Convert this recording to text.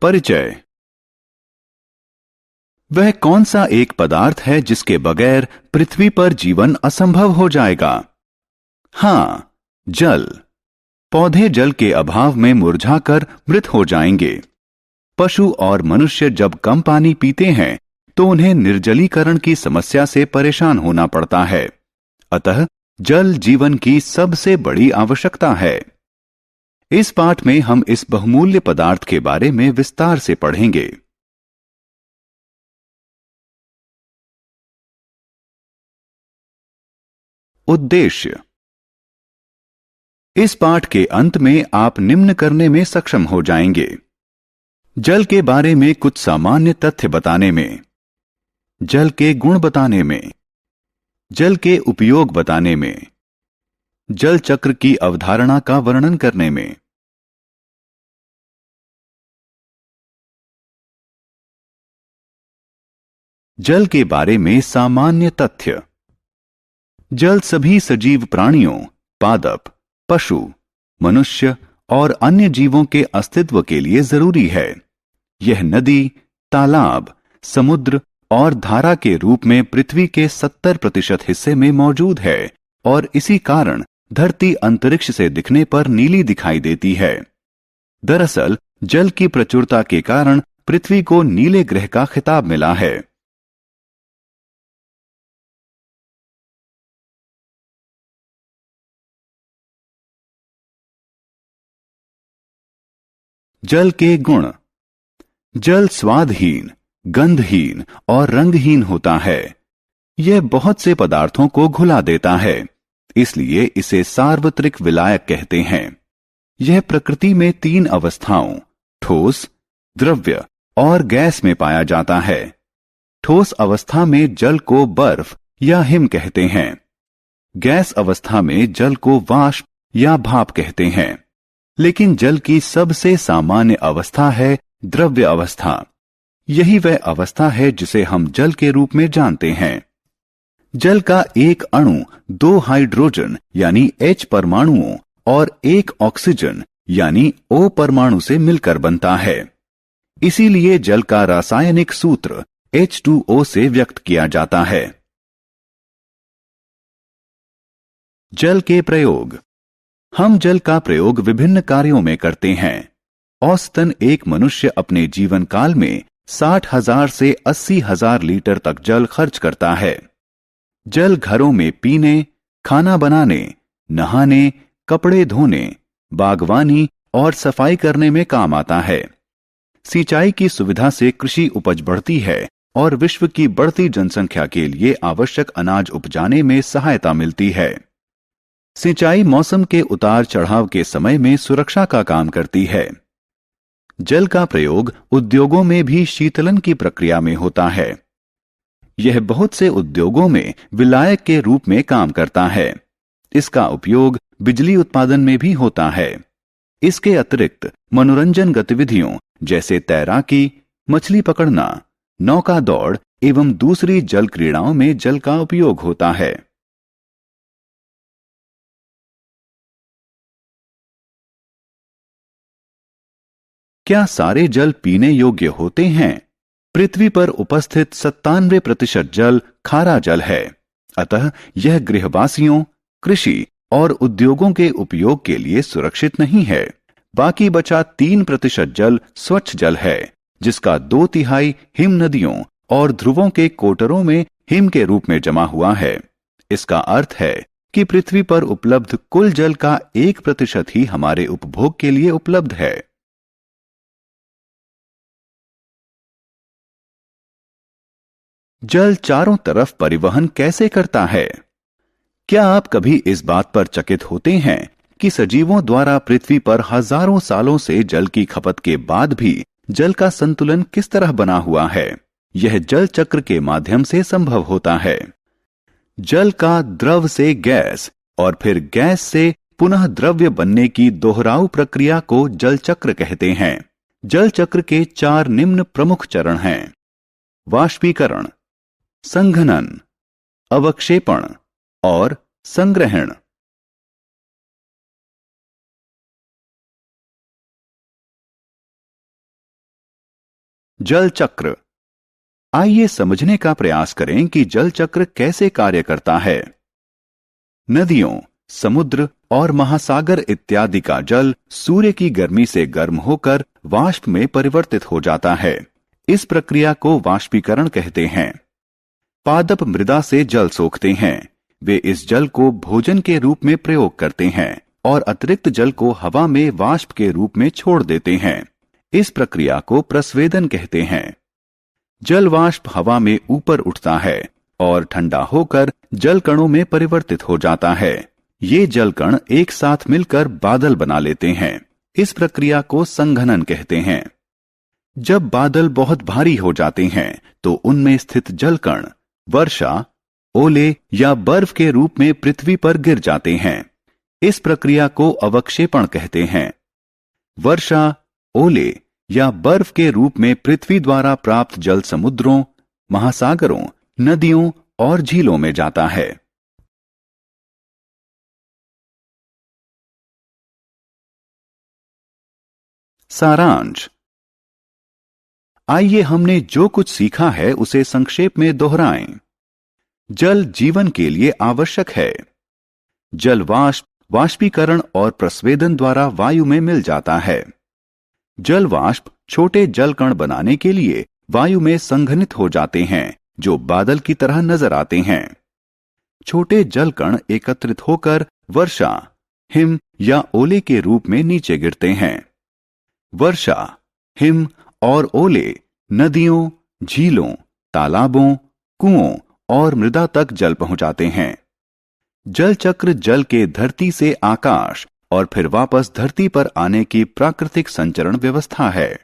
परिचय। वह कौन सा एक पदार्थ है जिसके बगैर पृथ्वी पर जीवन असंभव हो जाएगा? हां, जल। पौधे जल के अभाव में मुरझाकर मृत हो जाएंगे। पशु और मनुष्य जब कम पानी पीते हैं तो उन्हें निर्जलीकरण की समस्या से परेशान होना पड़ता है। अतः जल जीवन की सबसे बड़ी आवश्यकता है। इस पाठ में हम इस बहुमूल्य पदार्थ के बारे में विस्तार से पढ़ेंगे। उद्देश्य। इस पाठ के अंत में आप निम्न करने में सक्षम हो जाएंगे: जल के बारे में कुछ सामान्य तथ्य बताने में, जल के गुण बताने में, जल के उपयोग बताने में, जल चक्र की अवधारणा का वर्णन करने में। जल के बारे में सामान्य तथ्य। जल सभी सजीव प्राणियों, पादप, पशु, मनुष्य और अन्य जीवों के अस्तित्व के लिए जरूरी है। यह नदी, तालाब, समुद्र और धारा के रूप में पृथ्वी के 70% हिस्से में मौजूद है और इसी कारण धरती अंतरिक्ष से दिखने पर नीली दिखाई देती है। दरअसल जल की प्रचुरता के कारण पृथ्वी को नीले ग्रह का खिताब मिला है। जल के गुण। जल स्वादहीन, गंधहीन और रंगहीन होता है। यह बहुत से पदार्थों को घुला देता है, इसलिए इसे सार्वत्रिक विलायक कहते हैं। यह प्रकृति में 3 अवस्थाओं, ठोस, द्रव्य और गैस में पाया जाता है। ठोस अवस्था में जल को बर्फ या हिम कहते हैं। गैस अवस्था में जल को वाष्प या भाप कहते हैं। लेकिन जल की सबसे सामान्य अवस्था है द्रव्य अवस्था। यही वह अवस्था है जिसे हम जल के रूप में जानते हैं। जल का एक अणु 2 हाइड्रोजन यानी H परमाणुओं और 1 ऑक्सीजन यानी O परमाणु से मिलकर बनता है। इसीलिए जल का रासायनिक सूत्र H2O से व्यक्त किया जाता है। जल के प्रयोग। हम जल का प्रयोग विभिन्न कार्यों में करते हैं। औसतन एक मनुष्य अपने जीवन काल में 60,000 से 80,000 लीटर तक जल खर्च करता है। जल घरों में पीने, खाना बनाने, नहाने, कपड़े धोने, बागवानी और सफाई करने में काम आता है। सिंचाई की सुविधा से कृषि उपज बढ़ती है और विश्व की बढ़ती जनसंख्या के लिए आवश्यक अनाज उपजाने में सहायता मिलती है। सिंचाई मौसम के उतार चढ़ाव के समय में सुरक्षा का काम करती है। जल का प्रयोग उद्योगों में भी शीतलन की प्रक्रिया में होता है। यह बहुत से उद्योगों में विलायक के रूप में काम करता है। इसका उपयोग बिजली उत्पादन में भी होता है। इसके अतिरिक्त मनोरंजन गतिविधियों जैसे तैराकी, मछली पकड़ना, नौका दौड़ एवं दूसरी जल क्रीड़ाओं में जल का उपयोग होता है। क्या सारे जल पीने योग्य होते हैं? पृथ्वी पर उपस्थित 97% जल खारा जल है। अतः यह गृहवासियों, कृषि और उद्योगों के उपयोग के लिए सुरक्षित नहीं है। बाकी बचा 3% जल स्वच्छ जल है, जिसका 2/3 हिम नदियों और ध्रुवों के कोटरों में हिम के रूप में जमा हुआ है। इसका अर्थ है कि पृथ्वी पर उपलब्ध कुल जल का 1% ही हमारे उपभोग के लिए उपलब्ध है। जल चारों तरफ परिवहन कैसे करता है? क्या आप कभी इस बात पर चकित होते हैं कि सजीवों द्वारा पृथ्वी पर हजारों सालों से जल की खपत के बाद भी जल का संतुलन किस तरह बना हुआ है? यह जल चक्र के माध्यम से संभव होता है। जल का द्रव से गैस और फिर गैस से पुनः द्रव्य बनने की दोहराऊ प्रक्रिया को जल चक्र कहते हैं। जल चक्र के 4 निम्न प्रमुख चरण हैं: वाष्पीकरण, संघनन, अवक्षेपण और संग्रहण। जल चक्र। आइए समझने का प्रयास करें कि जल चक्र कैसे कार्य करता है। नदियों, समुद्र और महासागर इत्यादि का जल सूर्य की गर्मी से गर्म होकर वाष्प में परिवर्तित हो जाता है। इस प्रक्रिया को वाष्पीकरण कहते हैं। पादप मृदा से जल सोखते हैं। वे इस जल को भोजन के रूप में प्रयोग करते हैं और अतिरिक्त जल को हवा में वाष्प के रूप में छोड़ देते हैं। इस प्रक्रिया को प्रस्वेदन कहते हैं। जल वाष्प हवा में ऊपर उठता है और ठंडा होकर जल कणों में परिवर्तित हो जाता है। ये जल कण एक साथ मिलकर बादल बना लेते हैं। इस प्रक्रिया को संघनन कहते हैं। जब बादल बहुत भारी हो जाते हैं तो उनमें स्थित जल कण वर्षा, ओले या बर्फ के रूप में पृथ्वी पर गिर जाते हैं। इस प्रक्रिया को अवक्षेपण कहते हैं। वर्षा, ओले या बर्फ के रूप में पृथ्वी द्वारा प्राप्त जल समुद्रों, महासागरों, नदियों और झीलों में जाता है। सारांश। आइए हमने जो कुछ सीखा है उसे संक्षेप में दोहराएं। जल जीवन के लिए आवश्यक है। जल वाष्प, वाष्पीकरण और प्रस्वेदन द्वारा वायु में मिल जाता है। जल वाष्प छोटे जल कण बनाने के लिए वायु में संघनित हो जाते हैं जो बादल की तरह नजर आते हैं। छोटे जल कण एकत्रित होकर वर्षा, हिम या ओले के रूप में नीचे गिरते हैं। वर्षा, हिम और ओले नदियों, झीलों, तालाबों, कुओं और मृदा तक जल पहुंचाते हैं। जल चक्र जल के धरती से आकाश और फिर वापस धरती पर आने की प्राकृतिक संचरण व्यवस्था है।